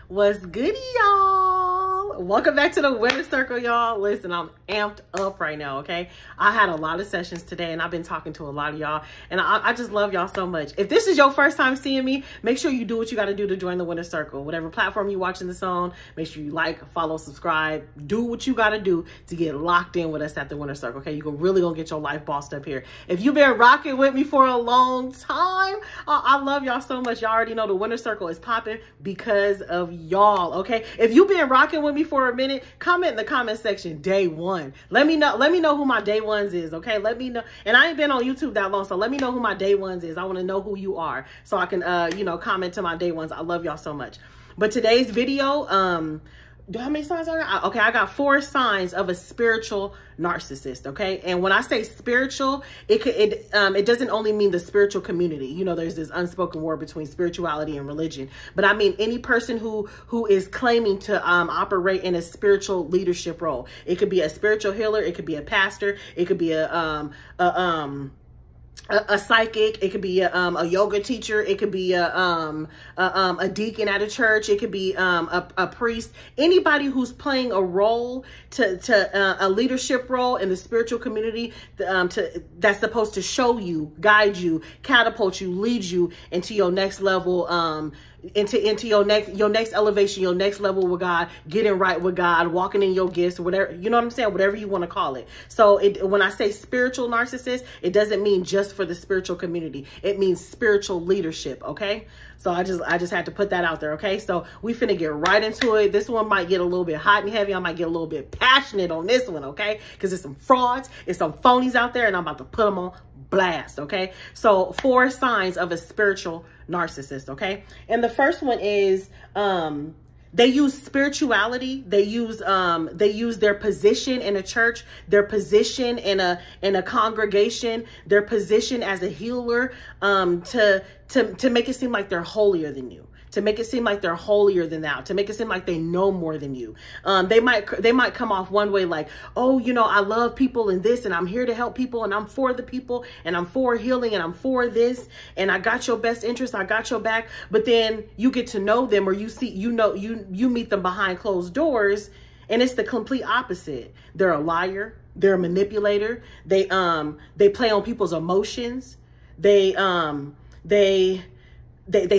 What's goody, y'all? Welcome back to the Winner Circle, y'all. Listen, I'm amped up right now, okay? I had a lot of sessions today, and I've been talking to a lot of y'all, and I just love y'all so much. If this is your first time seeing me, make sure you do what you got to do to join the Winner Circle. Whatever platform you're watching this on, make sure you like, follow, subscribe. Do what you got to do to get locked in with us at the Winner Circle, okay? You're really going to get your life bossed up here. If you've been rocking with me for a long time, I love y'all so much. Y'all already know the Winner Circle is popping because of y'all, okay? If you've been rocking with me for a minute, comment in the comment section day one. Let me know who my day ones is, okay? Let me know. And I ain't been on YouTube that long, so let me know who my day ones is. I want to know who you are so I can comment to my day ones. I love y'all so much. But today's video, how many signs are there? Okay, I got 4 signs of a spiritual narcissist, okay? And when I say spiritual, it doesn't only mean the spiritual community. You know, there's this unspoken word between spirituality and religion. But I mean any person who is claiming to operate in a spiritual leadership role. It could be a spiritual healer, it could be a pastor, it could be a psychic, it could be a yoga teacher, it could be a deacon at a church, it could be a priest, anybody who's playing a role to a leadership role in the spiritual community that's supposed to show you, guide you, catapult you, lead you into your next level, into your next elevation, your next level with God, getting right with God, walking in your gifts, whatever, you know what I'm saying, whatever you want to call it. So when I say spiritual narcissist, it doesn't mean just for the spiritual community. It means spiritual leadership, okay? So I just had to put that out there, okay? So we finna get right into it. This one might get a little bit hot and heavy. I might get a little bit passionate on this one, okay? Because there's some frauds, there's some phonies out there, and I'm about to put them on blast, okay? So 4 signs of a spiritual narcissist, okay? And the first one is they use spirituality, they use their position in a church, their position in a congregation, their position as a healer, to make it seem like they're holier than you, to make it seem like they're holier than thou, to make it seem like they know more than you. They might come off one way like, oh, you know, I love people and this, and I'm here to help people, and I'm for the people, and I'm for healing, and I'm for this, and I got your best interest, I got your back. But then you get to know them, or you meet them behind closed doors, and it's the complete opposite. They're a liar, they're a manipulator, they play on people's emotions, they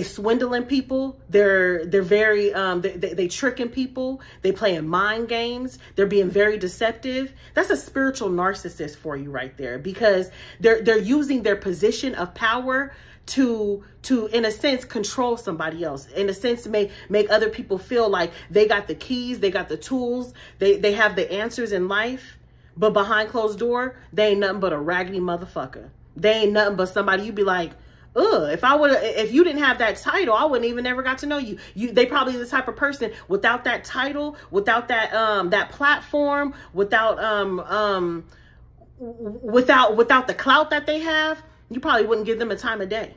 swindling people. They're very, they tricking people. They playing mind games. They're being very deceptive. That's a spiritual narcissist for you right there, because they're using their position of power to in a sense control somebody else, in a sense make other people feel like they got the keys, they got the tools, they have the answers in life, but behind closed door, they ain't nothing but a raggedy motherfucker. They ain't nothing but somebody you'd be like, ugh, if you didn't have that title, I wouldn't even never got to know you. They probably the type of person without that title, without that that platform, without the clout that they have, you probably wouldn't give them a time of day.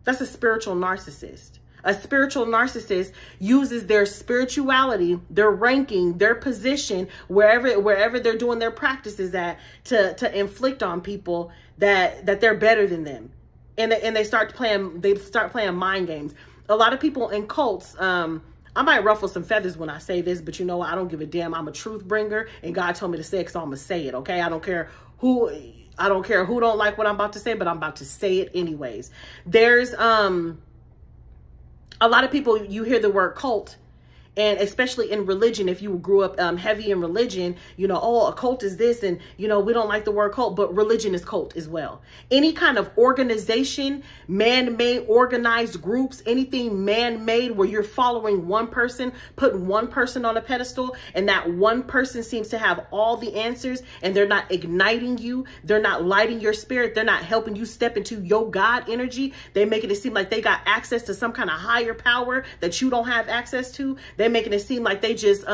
That's a spiritual narcissist. A spiritual narcissist uses their spirituality, their ranking, their position, wherever they're doing their practices at, to inflict on people that they're better than them. And they start playing mind games. A lot of people in cults, I might ruffle some feathers when I say this, but you know what? I don't give a damn. I'm a truth bringer, and God told me to say it, so I'm gonna say it, okay? I don't care who don't like what I'm about to say, but I'm about to say it anyways. There's a lot of people, you hear the word cult, and especially in religion, if you grew up heavy in religion, you know, oh, a cult is this, and, you know, we don't like the word cult, but religion is cult as well. Any kind of organization, man-made organized groups, anything man-made where you're following one person, putting one person on a pedestal, and that one person seems to have all the answers, and they're not igniting you, they're not lighting your spirit, they're not helping you step into your God energy. They making it seem like they got access to some kind of higher power that you don't have access to. They're making it seem like they just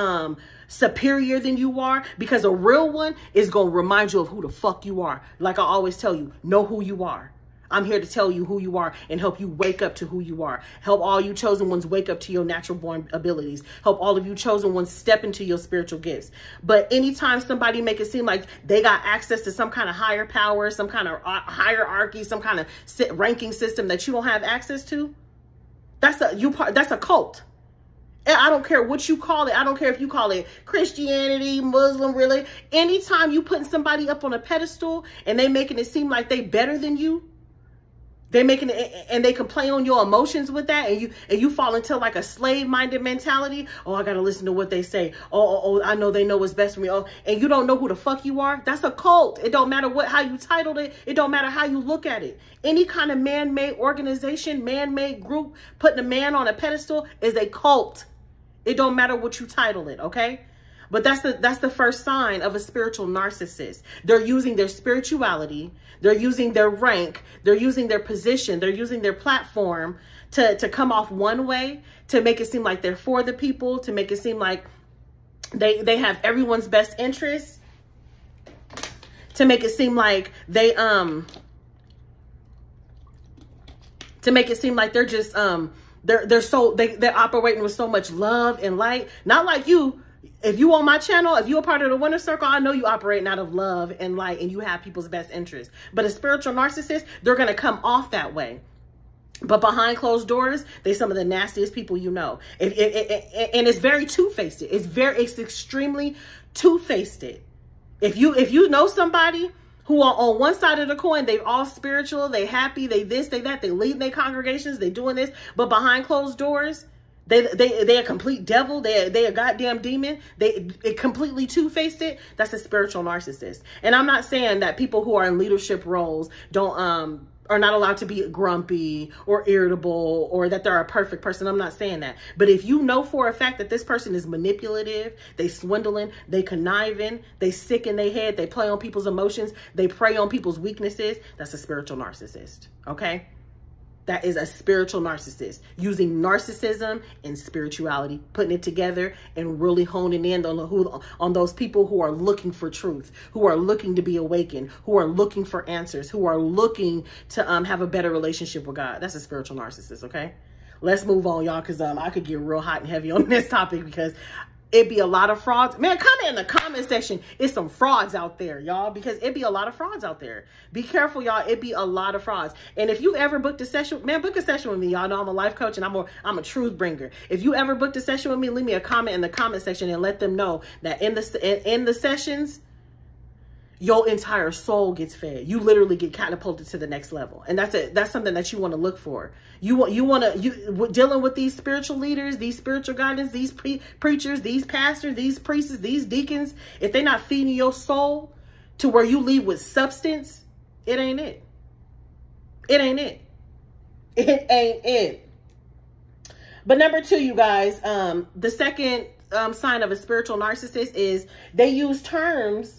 superior than you are, because a real one is going to remind you of who the fuck you are. Like I always tell you, know who you are. I'm here to tell you who you are and help you wake up to who you are. Help all you chosen ones wake up to your natural born abilities. Help all of you chosen ones step into your spiritual gifts. But anytime somebody make it seem like they got access to some kind of higher power, some kind of hierarchy, some kind of ranking system that you don't have access to, that's a cult. I don't care what you call it. I don't care if you call it Christianity, Muslim, really. Anytime you putting somebody up on a pedestal and they making it seem like they better than you, they making it, and they complain on your emotions with that, and you fall into like a slave-minded mentality. Oh, I gotta listen to what they say. Oh, I know they know what's best for me. Oh, and you don't know who the fuck you are. That's a cult. It don't matter how you titled it. It don't matter how you look at it. Any kind of man-made organization, man-made group, putting a man on a pedestal is a cult. It don't matter what you title it, okay? But that's the first sign of a spiritual narcissist. They're using their spirituality, they're using their rank, they're using their position, they're using their platform to come off one way, to make it seem like they're for the people, to make it seem like they have everyone's best interest, to make it seem like they're just they're operating with so much love and light. Not like you. If you on my channel, if you're a part of the winner circle, I know you operating out of love and light and you have people's best interests. But a spiritual narcissist, they're going to come off that way. But behind closed doors, they're some of the nastiest people you know. And it's very two-faced. It's extremely two-faced. If you know somebody who are on one side of the coin, they all spiritual, they happy, they this, they that, they leading their congregations, they doing this, but behind closed doors, They a complete devil. They a goddamn demon. It completely two-faced it. That's a spiritual narcissist. And I'm not saying that people who are in leadership roles are not allowed to be grumpy or irritable or that they're a perfect person. I'm not saying that. But if you know for a fact that this person is manipulative, they swindling, they conniving, they sick in their head, they play on people's emotions, they prey on people's weaknesses, that's a spiritual narcissist. Okay? That is a spiritual narcissist, using narcissism and spirituality, putting it together and really honing in on those people who are looking for truth, who are looking to be awakened, who are looking for answers, who are looking to have a better relationship with God. That's a spiritual narcissist, okay? Let's move on, y'all, because I could get real hot and heavy on this topic because it'd be a lot of frauds. Man, comment in the comment section. It's some frauds out there, y'all, because it'd be a lot of frauds out there. Be careful, y'all. It'd be a lot of frauds. And if you ever booked a session, man, book a session with me. Y'all know I'm a life coach and I'm a truth bringer. If you ever booked a session with me, leave me a comment in the comment section and let them know that in the sessions, your entire soul gets fed. You literally get catapulted to the next level. And that's it. That's something that you want to look for. You dealing with these spiritual leaders, these spiritual guidance, these preachers, these pastors, these priests, these deacons, if they're not feeding your soul to where you leave with substance, it ain't it. It ain't it. It ain't it. But number two, you guys, the second sign of a spiritual narcissist is they use terms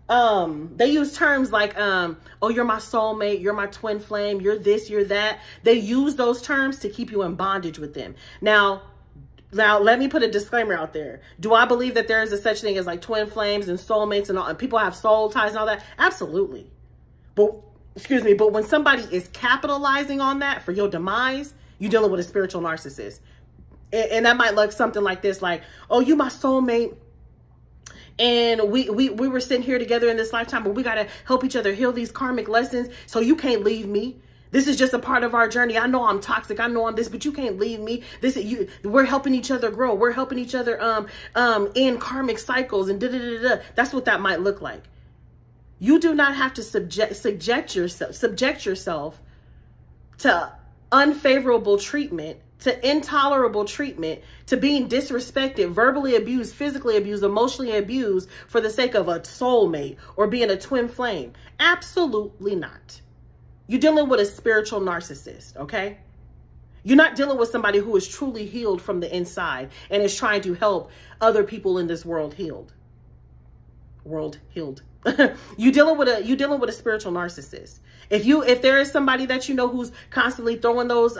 like, oh, you're my soulmate, you're my twin flame, you're this, you're that. They use those terms to keep you in bondage with them. Now, let me put a disclaimer out there. Do I believe that there is a such thing as like twin flames and soulmates and all, and people have soul ties and all that? Absolutely. But, excuse me, but when somebody is capitalizing on that for your demise, you're dealing with a spiritual narcissist. And that might look something like this, like, oh, you my soulmate. And we were sitting here together in this lifetime, but we got to help each other heal these karmic lessons. So you can't leave me. This is just a part of our journey. I know I'm toxic. I know I'm this, but you can't leave me. We're helping each other grow. We're helping each other in karmic cycles and da-da-da-da. That's what that might look like. You do not have to subject yourself to unfavorable treatment, to intolerable treatment, to being disrespected, verbally abused, physically abused, emotionally abused for the sake of a soulmate or being a twin flame. Absolutely not. You're dealing with a spiritual narcissist, okay? You're not dealing with somebody who is truly healed from the inside and is trying to help other people in this world healed. You're dealing with a spiritual narcissist. If there is somebody that you know who's constantly throwing those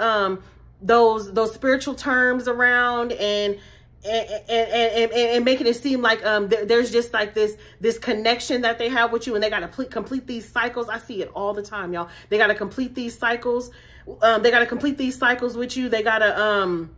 spiritual terms around and making it seem like there's just like this connection that they have with you, and they got to complete these cycles. I see it all the time, y'all. They got to complete these cycles. They got to complete these cycles with you. They got to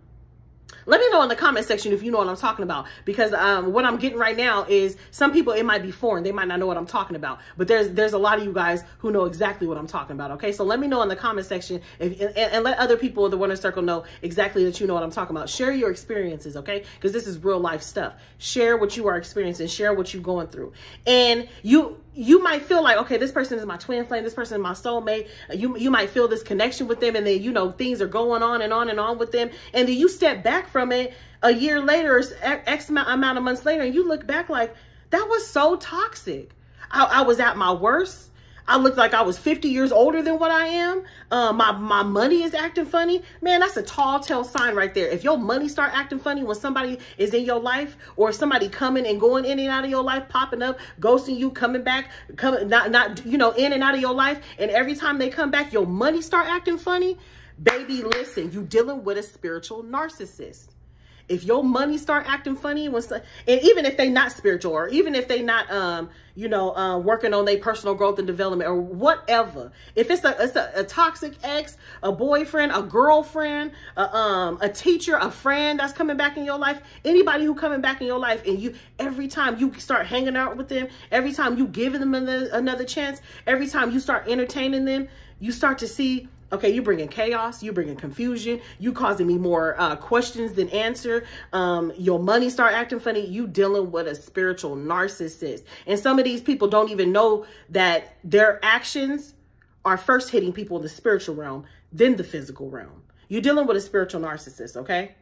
Let me know in the comment section if you know what I'm talking about, because what I'm getting right now is some people, it might be foreign. They might not know what I'm talking about, but there's a lot of you guys who know exactly what I'm talking about. Okay, so let me know in the comment section and let other people in the Winner Circle know exactly that you know what I'm talking about. Share your experiences, okay? Because this is real life stuff. Share what you are experiencing. Share what you're going through. And you might feel like, okay, this person is my twin flame. This person is my soulmate. You might feel this connection with them, and then, you know, things are going on and on and on with them. And then you step back from it a year later, or X amount of months later, and you look back like, that was so toxic. I was at my worst. I looked like I was 50 years older than what I am. My money is acting funny. Man, that's a tall tale sign right there. If your money start acting funny when somebody is in your life, or somebody coming and going in and out of your life, popping up, ghosting you, coming back, not you know, in and out of your life, and every time they come back, your money start acting funny, baby, listen, you dealing with a spiritual narcissist. If your money start acting funny, and even if they not spiritual, or even if they not, you know, working on their personal growth and development, or whatever, if it's a toxic ex, a boyfriend, a girlfriend, a teacher, a friend that's coming back in your life, anybody who coming back in your life, and every time you start hanging out with them, every time you giving them another chance, every time you start entertaining them, you start to see, okay, you bringing chaos, you bringing confusion, you causing me more questions than answer. Your money start acting funny. You dealing with a spiritual narcissist. And some of these people don't even know that their actions are first hitting people in the spiritual realm, then the physical realm. You're dealing with a spiritual narcissist, okay?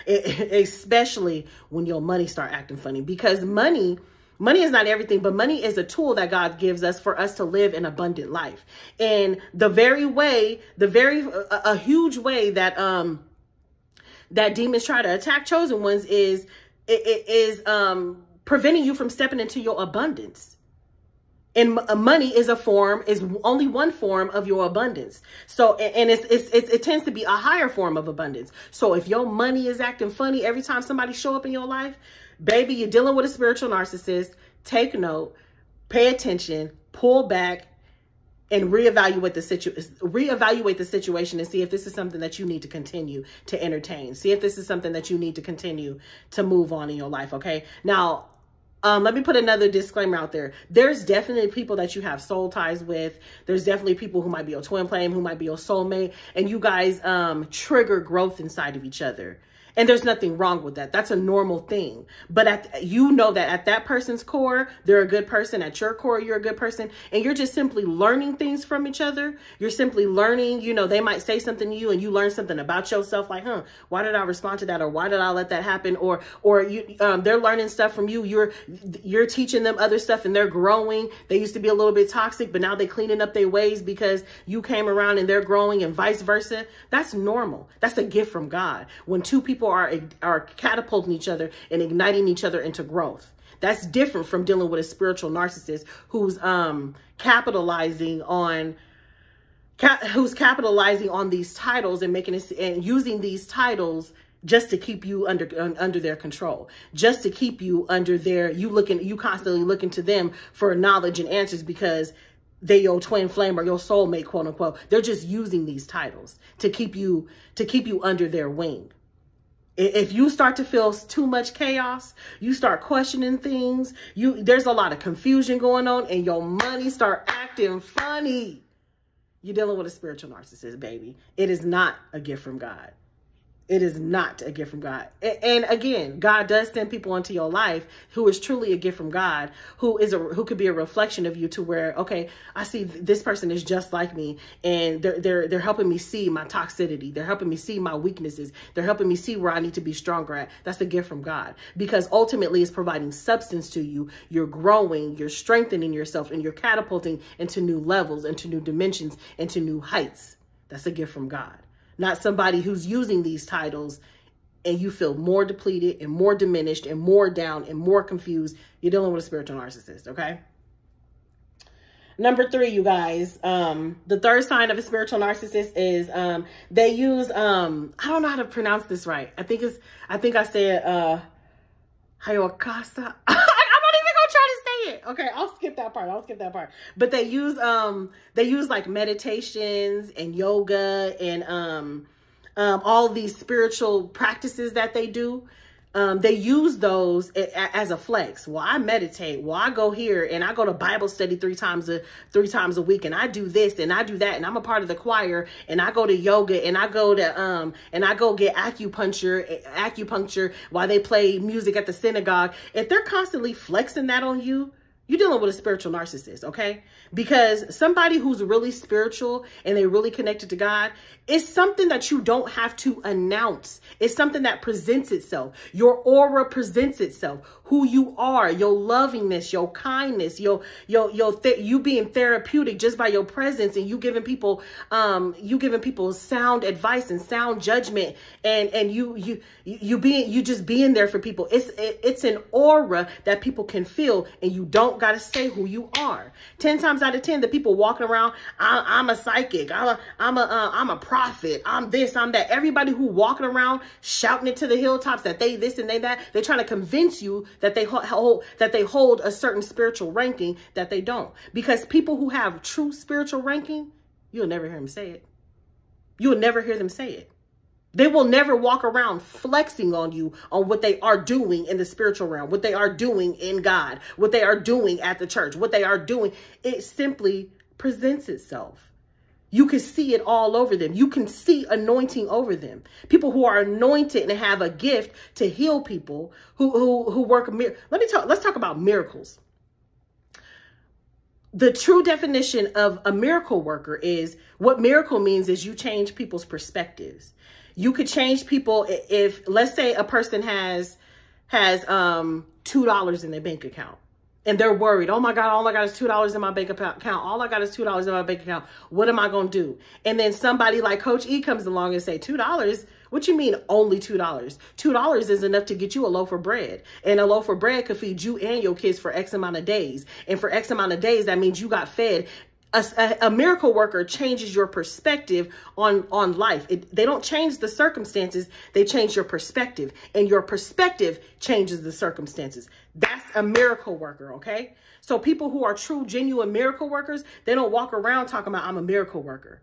Especially when your money start acting funny, because money is not everything, but money is a tool that God gives us for us to live an abundant life. And a huge way that that demons try to attack chosen ones is preventing you from stepping into your abundance. And money is only one form of your abundance. So, and it tends to be a higher form of abundance. So if your money is acting funny every time somebody show up in your life, baby, you're dealing with a spiritual narcissist. Take note, pay attention, pull back, and reevaluate the situation and see if this is something that you need to continue to entertain. See if this is something that you need to continue to move on in your life, okay? Now, let me put another disclaimer out there. There's definitely people that you have soul ties with. There's definitely people who might be your twin flame, who might be your soulmate, and you guys trigger growth inside of each other. And there's nothing wrong with that. That's a normal thing. But you know that at that person's core, they're a good person. At your core, you're a good person. And you're just simply learning things from each other. You're simply learning, you know, they might say something to you and you learn something about yourself, like, why did I respond to that? Or why did I let that happen? Or they're learning stuff from you. You're teaching them other stuff and they're growing. They used to be a little bit toxic, but now they're cleaning up their ways because you came around and they're growing, and vice versa. That's normal. That's a gift from God. When two people are catapulting each other and igniting each other into growth. That's different from dealing with a spiritual narcissist who's capitalizing on these titles and making it and using these titles just to keep you under their control, just to keep you under their, you constantly looking to them for knowledge and answers because they your twin flame or your soulmate, quote unquote. They're just using these titles to keep you under their wing. If you start to feel too much chaos, you start questioning things, there's a lot of confusion going on, and your money start acting funny, you're dealing with a spiritual narcissist, baby. It is not a gift from God. It is not a gift from God. And again, God does send people into your life who is truly a gift from God, who could be a reflection of you, to where, okay, I see this person is just like me, and they're helping me see my toxicity. They're helping me see my weaknesses. They're helping me see where I need to be stronger at. That's a gift from God, because ultimately it's providing substance to you. You're growing, you're strengthening yourself, and you're catapulting into new levels, into new dimensions, into new heights. That's a gift from God. Not somebody who's using these titles and you feel more depleted and more diminished and more down and more confused. You're dealing with a spiritual narcissist, okay? Number 3, you guys, the third sign of a spiritual narcissist is they use, I don't know how to pronounce this right. I think I said Hayokasa. Okay, I'll skip that part. But they use like meditations and yoga and all these spiritual practices that they do. They use those as a flex. Well, I meditate. Well, I go here and I go to Bible study three times a week, and I do this and I do that, and I'm a part of the choir, and I go to yoga, and I go to and I go get acupuncture while they play music at the synagogue. If they're constantly flexing that on you, you're dealing with a spiritual narcissist, okay? Because somebody who's really spiritual and they really connected to God, it's something that you don't have to announce. It's something that presents itself. Your aura presents itself. Who you are, your lovingness, your kindness, you being therapeutic just by your presence, and you giving people sound advice and sound judgment, and you just being there for people. It's an aura that people can feel, and you don't got to say who you are. 10 times out of 10, the people walking around, I'm a psychic, I'm a prophet, I'm this, I'm that. Everybody who walking around shouting it to the hilltops that they this and they that, they're trying to convince you that they hold a certain spiritual ranking that they don't. Because people who have true spiritual ranking, you'll never hear them say it. You'll never hear them say it. They will never walk around flexing on you on what they are doing in the spiritual realm, what they are doing in God, what they are doing at the church, what they are doing. It simply presents itself. You can see it all over them. You can see anointing over them. People who are anointed and have a gift to heal people who work. Let's talk about miracles. The true definition of a miracle worker is, what miracle means is you change people's perspectives. You could change people if, let's say, a person has $2 in their bank account, and they're worried. Oh my God, all I got is $2 in my bank account. All I got is $2 in my bank account. What am I going to do? And then somebody like Coach E comes along and say, $2? What you mean only $2? $2 is enough to get you a loaf of bread. And a loaf of bread could feed you and your kids for X amount of days. And for X amount of days, that means you got fed. A miracle worker changes your perspective on life. They don't change the circumstances. They change your perspective, and your perspective changes the circumstances. That's a miracle worker. Okay. So people who are true, genuine miracle workers, they don't walk around talking about, I'm a miracle worker.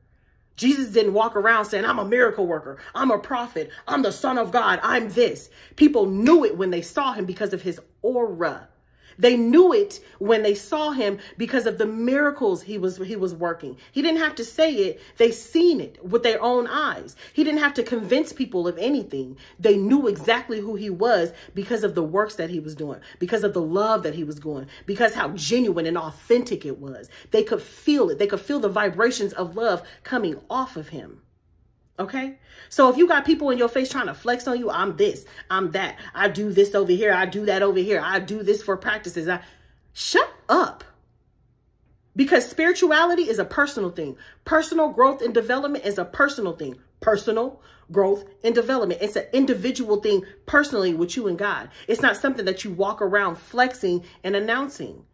Jesus didn't walk around saying, I'm a miracle worker, I'm a prophet, I'm the Son of God, I'm this. People knew it when they saw him because of his aura. They knew it when they saw him because of the miracles he was working. He didn't have to say it. They seen it with their own eyes. He didn't have to convince people of anything. They knew exactly who he was because of the works that he was doing, because of the love that he was doing, because how genuine and authentic it was. They could feel it. They could feel the vibrations of love coming off of him. Okay. So if you got people in your face trying to flex on you, I'm this, I'm that, I do this over here, I do that over here, I do this for practices. Shut up. Because spirituality is a personal thing. Personal growth and development is a personal thing. Personal growth and development. It's an individual thing personally with you and God. It's not something that you walk around flexing and announcing.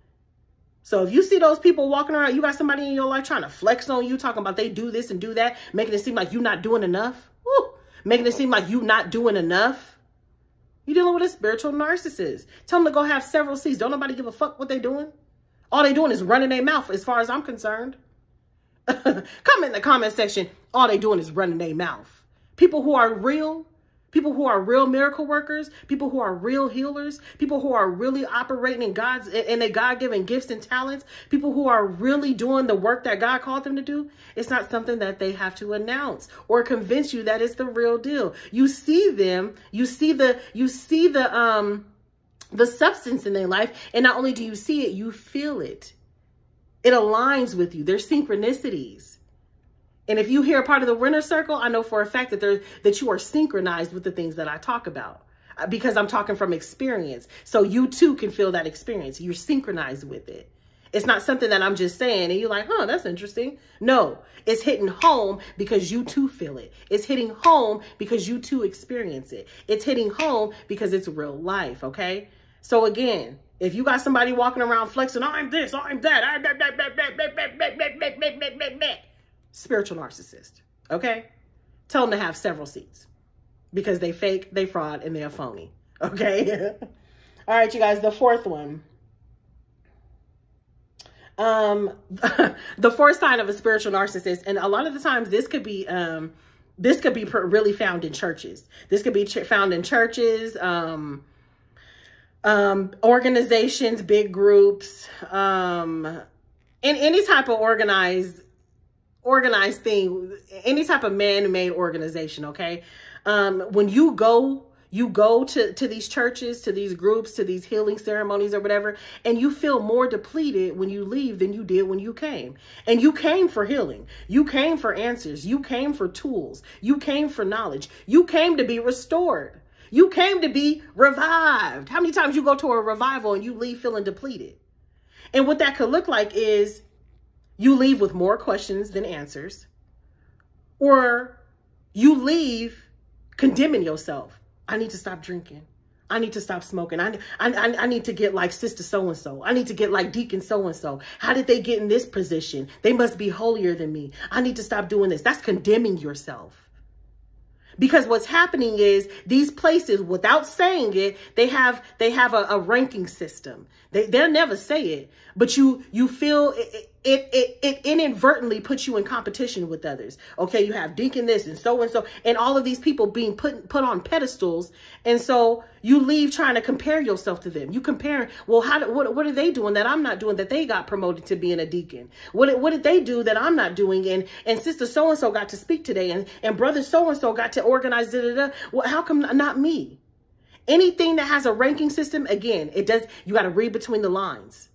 So if you see those people walking around, you got somebody in your life trying to flex on you, talking about they do this and do that, making it seem like you're not doing enough. Woo, making it seem like you're not doing enough. You're dealing with a spiritual narcissist. Tell them to go have several seats. Don't nobody give a fuck what they're doing. All they doing is running their mouth as far as I'm concerned. Come in the comment section. All they doing is running their mouth. People who are real miracle workers, people who are real healers, people who are really operating in their God-given gifts and talents, people who are really doing the work that God called them to do. It's not something that they have to announce or convince you that it's the real deal. You see them, you see the substance in their life, and not only do you see it, you feel it. It aligns with you. There's synchronicities. And if you hear a part of the winner circle, I know for a fact that you are synchronized with the things that I talk about, because I'm talking from experience. So you too can feel that experience. You're synchronized with it. It's not something that I'm just saying and you're like, oh, that's interesting. No, it's hitting home because you too feel it. It's hitting home because you too experience it. It's hitting home because it's real life. Okay. So again, if you got somebody walking around flexing, I'm this, I'm that, spiritual narcissist. Okay. Tell them to have several seats because they fake, they fraud, and they're phony. Okay. All right, you guys, the fourth one. The fourth sign of a spiritual narcissist, and a lot of the times this could be This could be really found in churches. This could be found in churches, organizations, big groups, in any type of organized thing, any type of man-made organization. Okay. When you go to these churches, to these groups, to these healing ceremonies or whatever, and you feel more depleted when you leave than you did when you came. And you came for healing. You came for answers. You came for tools. You came for knowledge. You came to be restored. You came to be revived. How many times you go to a revival and you leave feeling depleted? And what that could look like is you leave with more questions than answers, or you leave condemning yourself. I need to stop drinking. I need to stop smoking. I need to get like sister so-and-so. I need to get like deacon so-and-so. How did they get in this position? They must be holier than me. I need to stop doing this. That's condemning yourself. Because what's happening is these places, without saying it, they have a ranking system. They'll never say it, but you feel it inadvertently puts you in competition with others. Okay, you have deacon this and so, and all of these people being put on pedestals. And so you leave trying to compare yourself to them. You compare, well, what are they doing that I'm not doing, that they got promoted to being a deacon? What did they do that I'm not doing? And sister so-and-so got to speak today, and brother so-and-so got to organize, Well, how come not me? Anything that has a ranking system, again, you got to read between the lines.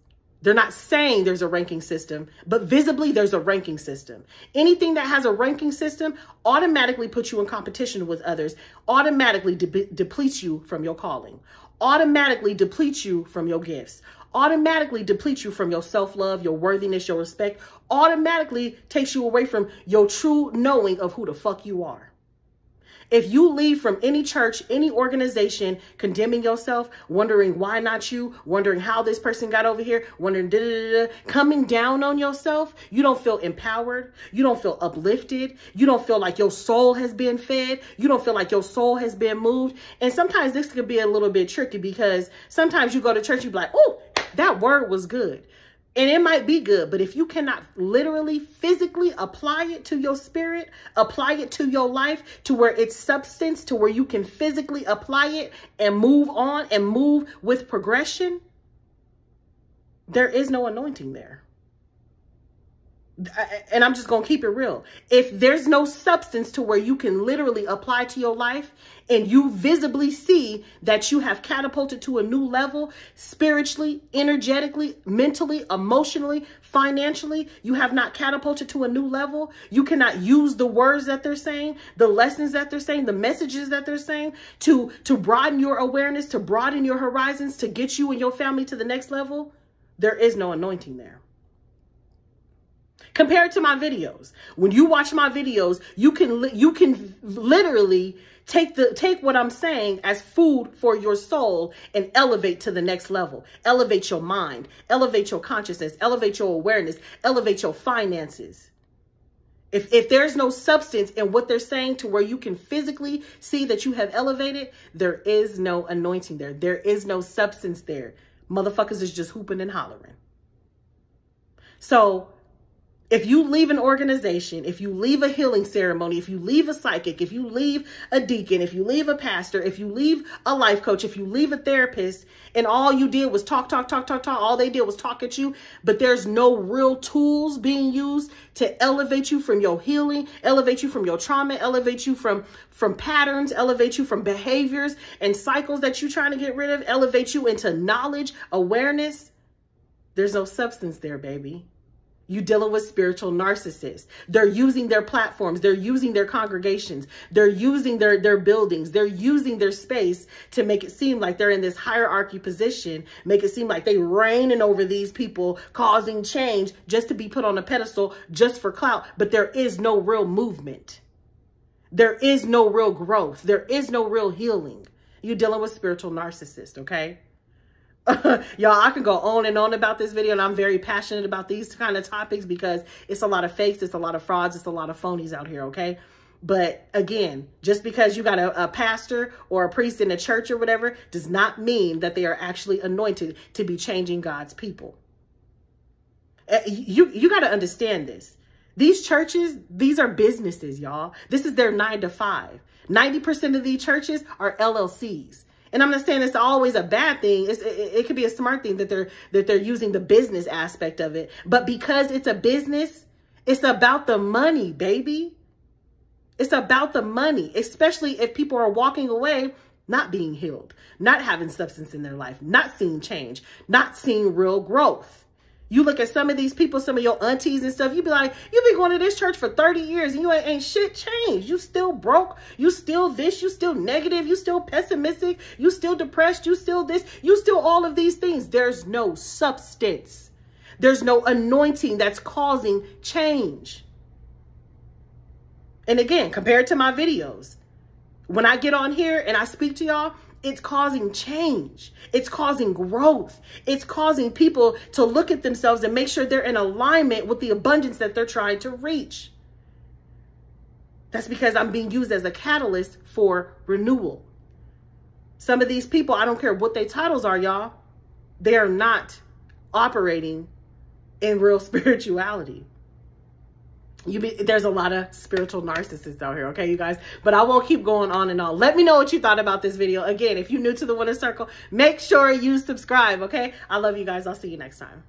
They're not saying there's a ranking system, but visibly there's a ranking system. Anything that has a ranking system automatically puts you in competition with others, automatically depletes you from your calling, automatically depletes you from your gifts, automatically depletes you from your self-love, your worthiness, your respect, automatically takes you away from your true knowing of who the fuck you are. If you leave from any church, any organization, condemning yourself, wondering why not you, wondering how this person got over here, wondering coming down on yourself, you don't feel empowered. You don't feel uplifted. You don't feel like your soul has been fed. You don't feel like your soul has been moved. And sometimes this could be a little bit tricky, because sometimes you go to church, you be like, oh, that word was good. And it might be good, but if you cannot literally, physically apply it to your spirit, apply it to your life, to where it's substance, to where you can physically apply it and move on and move with progression, there is no anointing there. And I'm just going to keep it real. If there's no substance to where you can literally apply to your life, and you visibly see that you have catapulted to a new level, spiritually, energetically, mentally, emotionally, financially, you have not catapulted to a new level. You cannot use the words that they're saying, the lessons that they're saying, the messages that they're saying to broaden your awareness, to broaden your horizons, to get you and your family to the next level. There is no anointing there. Compared to my videos, when you watch my videos, you can literally take what I'm saying as food for your soul and elevate to the next level. Elevate your mind, elevate your consciousness, elevate your awareness, elevate your finances. If there's no substance in what they're saying to where you can physically see that you have elevated, there is no anointing there. There is no substance there. Motherfuckers is just hooping and hollering. So if you leave an organization, if you leave a healing ceremony, if you leave a psychic, if you leave a deacon, if you leave a pastor, if you leave a life coach, if you leave a therapist, and all you did was talk, all they did was talk at you, but there's no real tools being used to elevate you from your healing, elevate you from your trauma, elevate you from patterns, elevate you from behaviors and cycles that you're trying to get rid of, elevate you into knowledge, awareness, there's no substance there, baby. You dealing with spiritual narcissists. They're using their platforms. They're using their congregations. They're using their buildings. They're using their space to make it seem like they're in this hierarchy position, make it seem like they reigning over these people, causing change just to be put on a pedestal just for clout. But there is no real movement. There is no real growth. There is no real healing. You're dealing with spiritual narcissists, okay? Y'all, I can go on and on about this video, and I'm very passionate about these kind of topics because it's a lot of fakes, it's a lot of frauds, it's a lot of phonies out here, okay? But again, just because you got a pastor or a priest in a church or whatever does not mean that they are actually anointed to be changing God's people. You got to understand this. These churches, these are businesses, y'all. This is their 9 to 5. 90% of these churches are LLCs. And I'm not saying it's always a bad thing. It could be a smart thing that they're using the business aspect of it. But because it's a business, it's about the money, baby. It's about the money, especially if people are walking away not being healed, not having substance in their life, not seeing change, not seeing real growth. You look at some of these people, some of your aunties and stuff, you be like, you've been going to this church for 30 years and you ain't shit changed. You still broke. You still this. You still negative. You still pessimistic. You still depressed. You still this. You still all of these things. There's no substance. There's no anointing that's causing change. And again, compared to my videos, when I get on here and I speak to y'all, it's causing change. It's causing growth. It's causing people to look at themselves and make sure they're in alignment with the abundance that they're trying to reach. That's because I'm being used as a catalyst for renewal. Some of these people, I don't care what their titles are, y'all, they are not operating in real spirituality. There's a lot of spiritual narcissists out here, okay, you guys? But I won't keep going on and on. Let me know what you thought about this video. Again, if you're new to the Winner Circle, make sure you subscribe, okay? I love you guys. I'll see you next time.